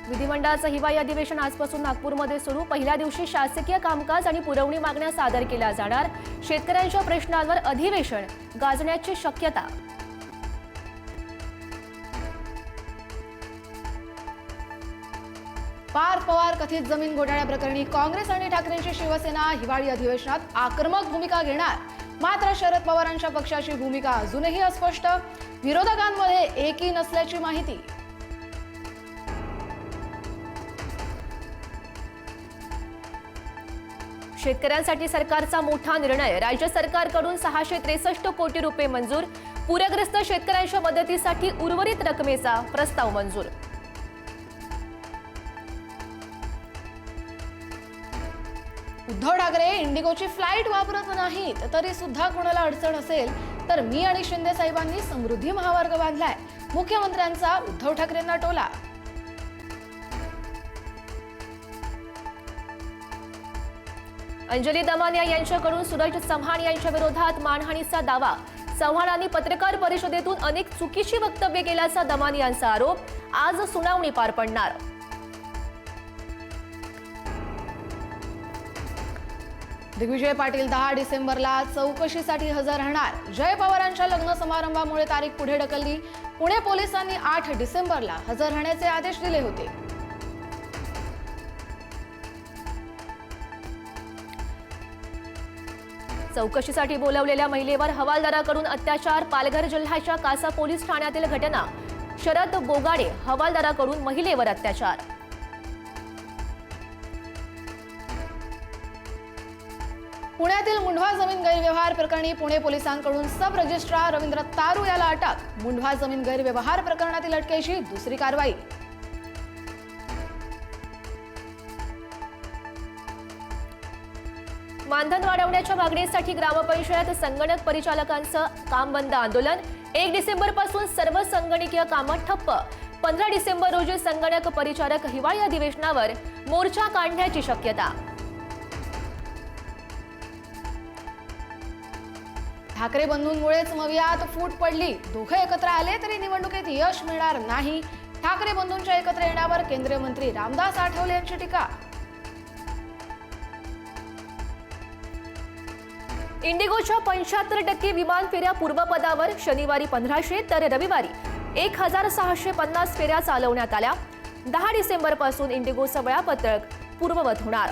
विधिमंडळाचं हिवाळी अधिवेशन आजपासून नागपूरमध्ये सुरू। पहिल्या दिवशी शासकीय कामकाज आणि पुरवणी मागण्या सादर केल्या जाणार। शेतकऱ्यांच्या प्रश्नांवर अधिवेशन गाजण्याची शक्यता। पार्थ पवार कथित जमीन घोटाळ्याप्रकरणी काँग्रेस आणि ठाकरेंची शिवसेना हिवाळी अधिवेशनात आक्रमक भूमिका घेणार। मात्र शरद पवारांच्या पक्षाची भूमिका अजूनही अस्पष्ट। विरोधकांमध्ये एकी नसल्याची माहिती। शेतकऱ्यांसाठी सरकारचा मोठा निर्णय। राज्य सरकारकडून 663 कोटी रुपये मंजूर। पूरग्रस्त शेतकऱ्यांच्या मदतीसाठी उर्वरित रकमेचा प्रस्ताव मंजूर। उद्धव ठाकरे इंडिगोची फ्लाईट वापरत नाहीत तरी सुद्धा कोणाला अडचण असेल तर मी आणि शिंदे साहेबांनी समृद्धी महामार्ग बांधलाय। मुख्यमंत्र्यांचा उद्धव ठाकरेंना टोला। अंजली दमानिया यांच्याकडून सूरज चव्हाण यांच्या विरोधात मानहानीचा दावा। चव्हाणांनी पत्रकार परिषदेतून अनेक चुकीची वक्तव्ये केल्याचा दमानियांचा आरोप। आज सुनावणी पार पडणार। दिग्विजय पाटील 10 डिसेंबरला चौकशीसाठी हजर राहणार। जय पवारांच्या लग्न समारंभामुळे तारीख पुढे ढकलली। पुणे पोलिसांनी 8 डिसेंबरला हजर राहण्याचे आदेश दिले होते। चौकशीसाठी बोलवलेल्या महिलेवर हवालदाराकडून अत्याचार। पालघर जिल्ह्याच्या कासा पोलीस ठाण्यातील घटना। शरद बोगाडे हवालदाराकडून महिलेवर अत्याचार। पुण्यातील मुंढवा जमीन गैरव्यवहार प्रकरणी पुणे पोलिसांकडून सब रजिस्ट्रार रवींद्र तारू याला अटक। मुंढवा जमीन गैरव्यवहार प्रकरणातील अटकेची दुसरी कारवाई। मानधन वाढवण्याच्या मागणीसाठी ग्रामपंचायत संगणक परिचालकांचं काम बंद आंदोलन। 1 डिसेंबर पासून सर्व संगणकीय कामं ठप्प। 15 डिसेंबर रोजी संगणक परिचारक हिवाळी अधिवेशनावर मोर्चा काढण्याची शक्यता। ठाकरे बंधूंमुळेच मवियात फूट पडली। दोघे एकत्र आले तरी निवडणुकीत यश मिळणार नाही। ठाकरे बंधूंच्या एकत्र येण्यावर केंद्रीय मंत्री रामदास आठवले यांची टीका। इंडिगोच्या 75% विमान फेऱ्या पूर्वपदावर। शनिवारी 1500 तर रविवारी 1650 फेऱ्या चालवण्यात आल्या। 10 डिसेंबर पासून इंडिगोचं वेळापत्रक पूर्ववत होणार।